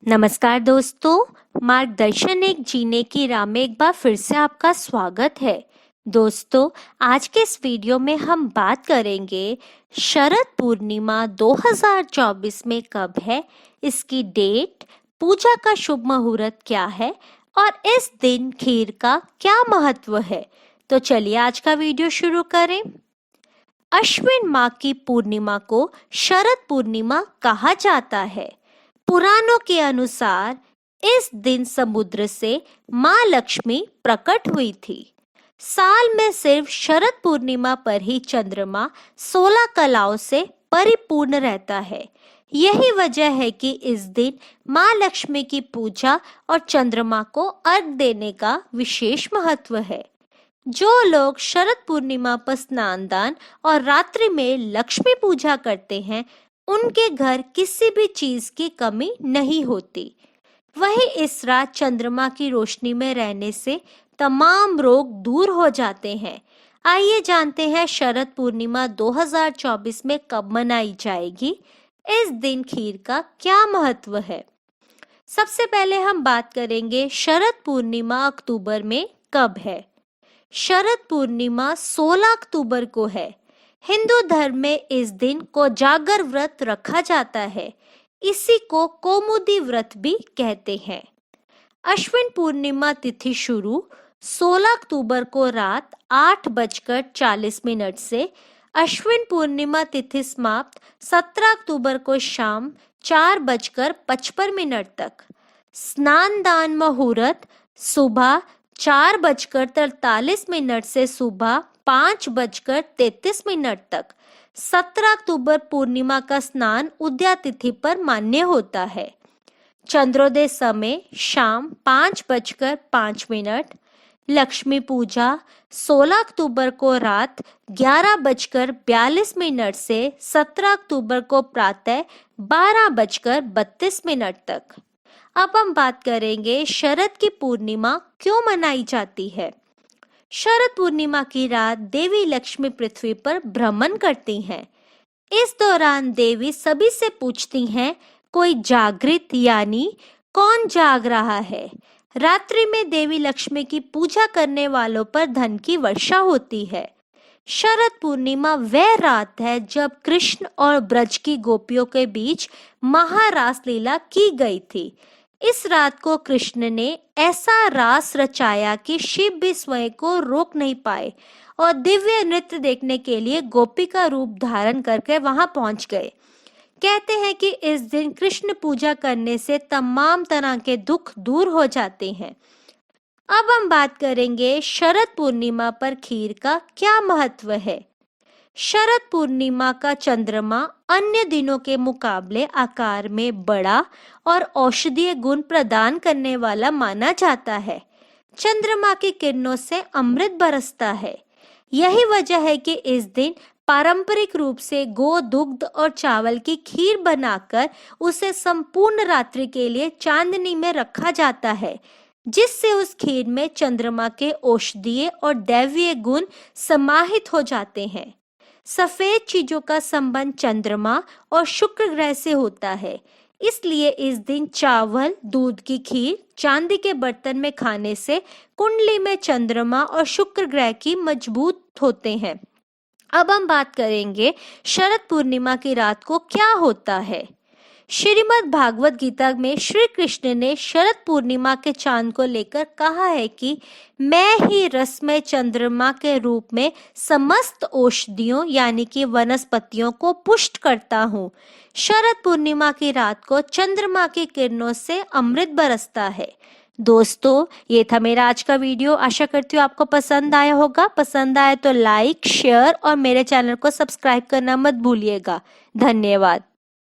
नमस्कार दोस्तों, मार्गदर्शन एक जीने की राह में एक बार फिर से आपका स्वागत है। दोस्तों, आज के इस वीडियो में हम बात करेंगे शरद पूर्णिमा 2024 में कब है, इसकी डेट, पूजा का शुभ मुहूर्त क्या है और इस दिन खीर का क्या महत्व है। तो चलिए आज का वीडियो शुरू करें। अश्विन माह की पूर्णिमा को शरद पूर्णिमा कहा जाता है। पुराणों के अनुसार इस दिन समुद्र से मां लक्ष्मी प्रकट हुई थी। साल में सिर्फ शरद पूर्णिमा पर ही चंद्रमा 16 कलाओं से परिपूर्ण रहता है। यही वजह है कि इस दिन मां लक्ष्मी की पूजा और चंद्रमा को अर्घ देने का विशेष महत्व है। जो लोग शरद पूर्णिमा पर स्नान दान और रात्रि में लक्ष्मी पूजा करते हैं, उनके घर किसी भी चीज की कमी नहीं होती। वहीं इस रात चंद्रमा की रोशनी में रहने से तमाम रोग दूर हो जाते हैं। आइए जानते हैं शरद पूर्णिमा 2024 में कब मनाई जाएगी। इस दिन खीर का क्या महत्व है। सबसे पहले हम बात करेंगे शरद पूर्णिमा अक्टूबर में कब है। शरद पूर्णिमा 16 अक्टूबर को है। हिंदू धर्म में इस दिन को जागर व्रत रखा जाता है। इसी को कौमुदी व्रत भी कहते हैं। अश्विन पूर्णिमा तिथि शुरू 16 अक्टूबर को रात 8:40 से, अश्विन पूर्णिमा तिथि समाप्त 17 अक्टूबर को शाम 4:55 तक। स्नान दान मुहूर्त सुबह 4:43 से सुबह 5:33 तक। 17 अक्टूबर पूर्णिमा का स्नान उदया तिथि पर मान्य होता है। चंद्रोदय समय शाम 5:05। लक्ष्मी पूजा 16 अक्टूबर को रात 11:42 से 17 अक्टूबर को प्रातः 12:32 तक। अब हम बात करेंगे शरद की पूर्णिमा क्यों मनाई जाती है। शरद पूर्णिमा की रात देवी लक्ष्मी पृथ्वी पर भ्रमण करती हैं। इस दौरान देवी सभी से पूछती हैं, कोई जागृत यानी कौन जाग रहा है। रात्रि में देवी लक्ष्मी की पूजा करने वालों पर धन की वर्षा होती है। शरद पूर्णिमा वह रात है जब कृष्ण और ब्रज की गोपियों के बीच महारास लीला की गई थी। इस रात को कृष्ण ने ऐसा रास रचाया कि शिव भी स्वयं को रोक नहीं पाए और दिव्य नृत्य देखने के लिए गोपी का रूप धारण करके वहां पहुंच गए। कहते हैं कि इस दिन कृष्ण पूजा करने से तमाम तरह के दुख दूर हो जाते हैं। अब हम बात करेंगे शरद पूर्णिमा पर खीर का क्या महत्व है। शरद पूर्णिमा का चंद्रमा अन्य दिनों के मुकाबले आकार में बड़ा और औषधीय गुण प्रदान करने वाला माना जाता है। चंद्रमा की किरणों से अमृत बरसता है। यही वजह है कि इस दिन पारंपरिक रूप से गो दुग्ध और चावल की खीर बनाकर उसे संपूर्ण रात्रि के लिए चांदनी में रखा जाता है, जिससे उस खीर में चंद्रमा के औषधीय और दैवीय गुण समाहित हो जाते हैं। सफेद चीजों का संबंध चंद्रमा और शुक्र ग्रह से होता है, इसलिए इस दिन चावल दूध की खीर चांदी के बर्तन में खाने से कुंडली में चंद्रमा और शुक्र ग्रह की मजबूत होते हैं। अब हम बात करेंगे शरद पूर्णिमा की रात को क्या होता है। श्रीमद् भागवत गीता में श्री कृष्ण ने शरद पूर्णिमा के चांद को लेकर कहा है कि मैं ही रसमय चंद्रमा के रूप में समस्त औषधियों यानी कि वनस्पतियों को पुष्ट करता हूँ। शरद पूर्णिमा की रात को चंद्रमा की किरणों से अमृत बरसता है। दोस्तों, ये था मेरा आज का वीडियो। आशा करती हूँ आपको पसंद आया होगा। पसंद आए तो लाइक, शेयर और मेरे चैनल को सब्सक्राइब करना मत भूलिएगा। धन्यवाद।